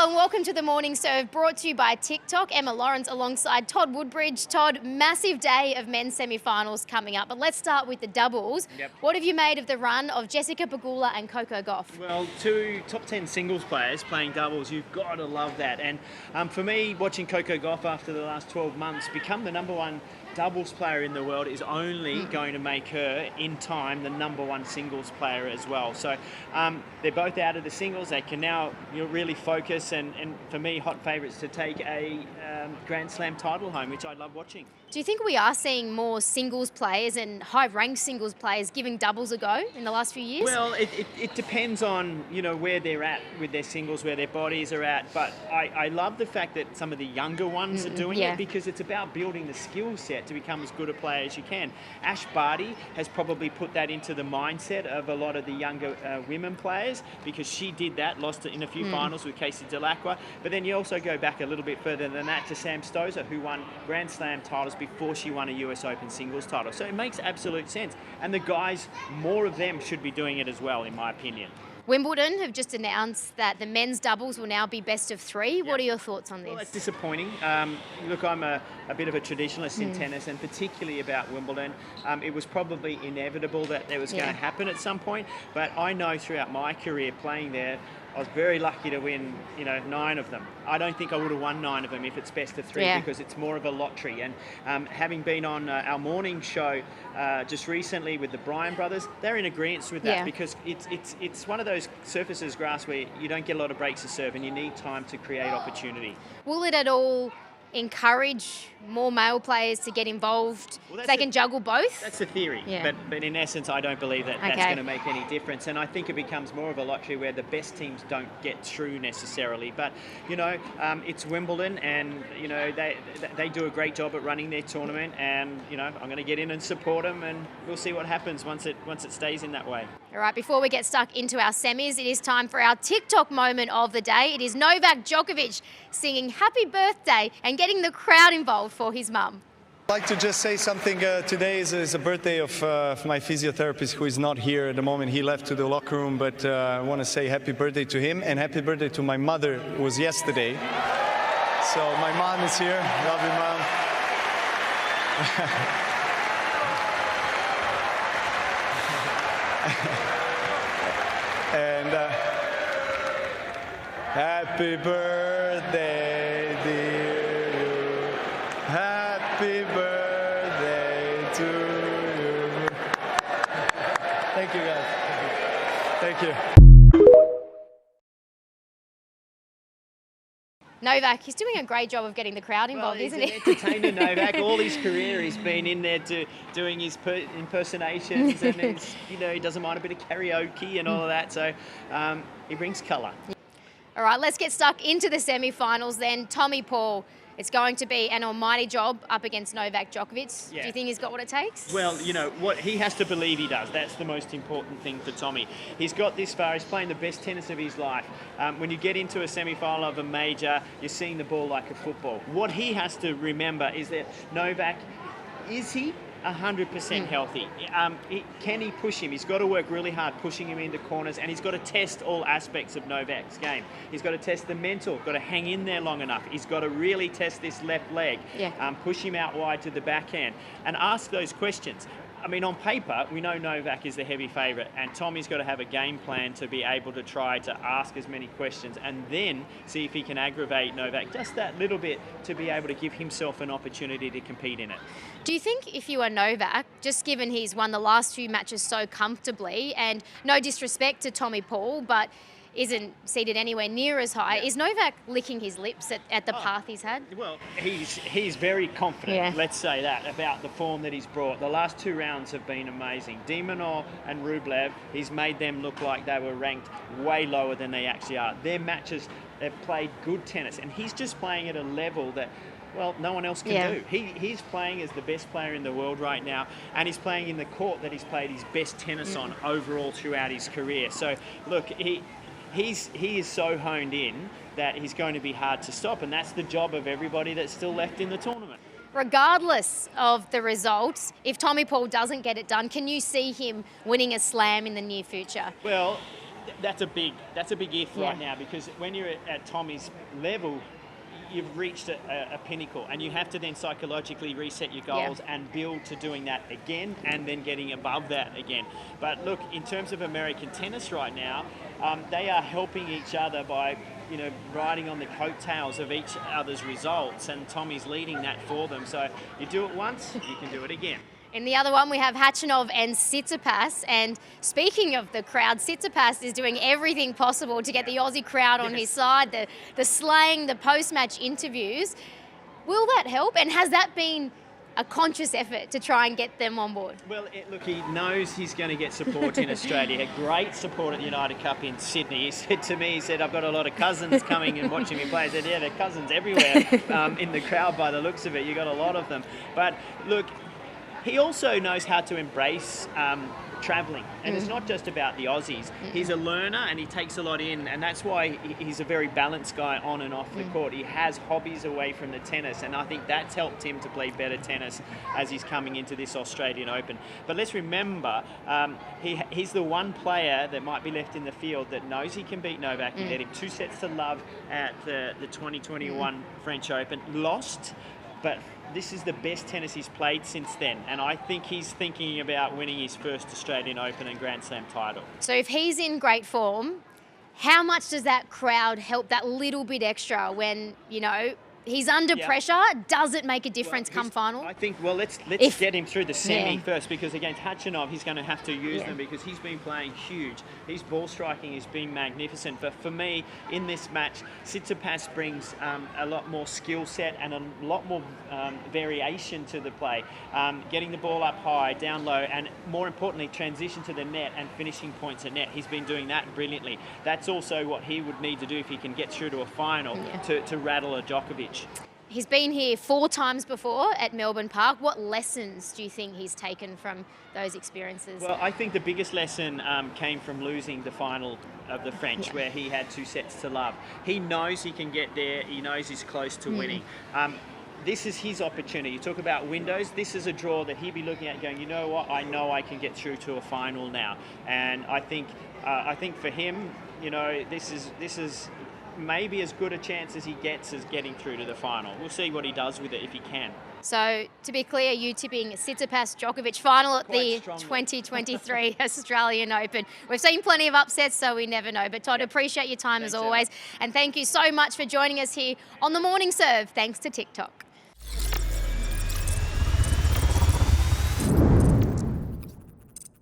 Hello and welcome to the Morning Serve, brought to you by TikTok. Emma Lawrence alongside Todd Woodbridge. Todd, massive day of men's semi-finals coming up, but let's start with the doubles. Yep. What have you made of the run of Jessica Pegula and Coco Gauff? Well, two top 10 singles players playing doubles, you've got to love that. And for me, watching Coco Gauff after the last 12 months become the number one doubles player in the world is only going to make her, in time, the number one singles player as well. So they're both out of the singles. They can now really focus, and for me, hot favourites to take a Grand Slam title home, which I love watching. Do you think we are seeing more singles players and high-ranked singles players giving doubles a go in the last few years? Well, it depends on where they're at with their singles, where their bodies are at. But I love the fact that some of the younger ones are doing it, because it's about building the skill set to become as good a player as you can. Ash Barty has probably put that into the mindset of a lot of the younger women players, because she did that, lost it in a few finals with Casey Delacroix. But then you also go back a little bit further than that to Sam Stosur, who won Grand Slam titles before she won a US Open singles title. So it makes absolute sense. And the guys, more of them should be doing it as well, in my opinion. Wimbledon have just announced that the men's doubles will now be best of three. What are your thoughts on this? Well, that's disappointing. Look, I'm a bit of a traditionalist in tennis, and particularly about Wimbledon. It was probably inevitable that it was going to happen at some point, but I know throughout my career playing there, I was very lucky to win, 9 of them. I don't think I would have won 9 of them if it's best of 3 because it's more of a lottery. And having been on our morning show just recently with the Bryan brothers, they're in agreement with that because it's one of those surfaces, grass, where you don't get a lot of breaks to serve and you need time to create opportunity. Will it at all encourage more male players to get involved so they can juggle both? That's the theory, but in essence I don't believe that that's going to make any difference, and I think it becomes more of a lottery where the best teams don't get through necessarily. But it's Wimbledon, and they do a great job at running their tournament, and I'm going to get in and support them, and we'll see what happens once it stays in that way. All right, before we get stuck into our semis, it is time for our TikTok moment of the day. It is Novak Djokovic singing happy birthday and getting the crowd involved for his mum. I'd like to just say something. Today is a birthday of my physiotherapist, who is not here at the moment. He left to the locker room, but I want to say happy birthday to him, and happy birthday to my mother, who was yesterday. So my mom is here. Love you, Mom. And happy birthday, dear you. Happy birthday to you. Thank you, guys. Thank you. Novak, he's doing a great job of getting the crowd involved, isn't he? He's an entertainer, Novak. All his career, he's been in there doing his impersonations, and he doesn't mind a bit of karaoke and all of that. So he brings colour. All right, let's get stuck into the semi-finals then. Tommy Paul, it's going to be an almighty job up against Novak Djokovic. Yeah. Do you think he's got what it takes? Well, what he has to believe he does. That's the most important thing for Tommy. He's got this far. He's playing the best tennis of his life. When you get into a semi-final of a major, you're seeing the ball like a football. What he has to remember is that Novak, is he 100% healthy? Can he push him? He's got to work really hard pushing him into corners, and he's got to test all aspects of Novak's game. He's got to test the mental, got to hang in there long enough. He's got to really test this left leg, push him out wide to the backhand, and ask those questions. I mean, on paper, we know Novak is the heavy favourite, and Tommy's got to have a game plan to be able to try to ask as many questions and then see if he can aggravate Novak just that little bit to be able to give himself an opportunity to compete in it. Do you think if you are Novak, just given he's won the last few matches so comfortably, and no disrespect to Tommy Paul, but isn't seated anywhere near as high, is Novak licking his lips at the path he's had? Well, he's very confident, let's say that, about the form that he's brought. The last 2 rounds have been amazing. Demonor and Rublev, he's made them look like they were ranked way lower than they actually are. Their matches, they've played good tennis, and he's just playing at a level that, well, no one else can do. He's playing as the best player in the world right now, and he's playing in the court that he's played his best tennis on overall throughout his career. So, look, he is so honed in that he's going to be hard to stop, and that's the job of everybody that's still left in the tournament. Regardless of the results, if Tommy Paul doesn't get it done, can you see him winning a slam in the near future? Well, That's a big if Yeah. right now, because when you're at Tommy's level, you've reached a pinnacle, and you have to then psychologically reset your goals and build to doing that again, and then getting above that again. But look, in terms of American tennis right now, they are helping each other by riding on the coattails of each other's results, and Tommy's leading that for them. So you do it once, you can do it again. In the other one, we have Khachanov and Tsitsipas. And speaking of the crowd, Tsitsipas is doing everything possible to get the Aussie crowd on his side, the slaying, the post-match interviews. Will that help? And has that been a conscious effort to try and get them on board? Well, look, he knows he's going to get support in Australia. He had great support at the United Cup in Sydney. He said to me, I've got a lot of cousins coming and watching me play. I said, yeah, there are cousins everywhere in the crowd by the looks of it. You got a lot of them. But look, he also knows how to embrace travelling, and it's not just about the Aussies. He's a learner, and he takes a lot in, and that's why he's a very balanced guy on and off the court. He has hobbies away from the tennis, and I think that's helped him to play better tennis as he's coming into this Australian Open. But let's remember, he's the one player that might be left in the field that knows he can beat Novak. He led him 2 sets to love at the 2021 French Open, lost, but this is the best tennis he's played since then, and I think he's thinking about winning his first Australian Open and Grand Slam title. So if he's in great form, how much does that crowd help, that little bit extra when, he's under pressure? Does it make a difference come final? I think, let's get him through the semi first, because against Khachanov, he's going to have to use them, because he's been playing huge. His ball striking has been magnificent. But for me, in this match, Tsitsipas brings a lot more skill set and a lot more variation to the play. Getting the ball up high, down low, and more importantly, transition to the net and finishing points at net. He's been doing that brilliantly. That's also what he would need to do if he can get through to a final to rattle a Djokovic. He's been here 4 times before at Melbourne Park. What lessons do you think he's taken from those experiences? Well, I think the biggest lesson came from losing the final of the French, where he had 2 sets to love. He knows he can get there. He knows he's close to winning. This is his opportunity. You talk about windows. This is a draw that he'd be looking at going, you know what, I know I can get through to a final now. And I think for him, this is maybe as good a chance as he gets as getting through to the final. We'll see what he does with it if he can. So, to be clear, you tipping Tsitsipas Djokovic final at the Quite strongly. 2023 Australian Open. We've seen plenty of upsets, so we never know. But Todd, appreciate your time as always. And thank you so much for joining us here on The Morning Serve. Thanks to TikTok.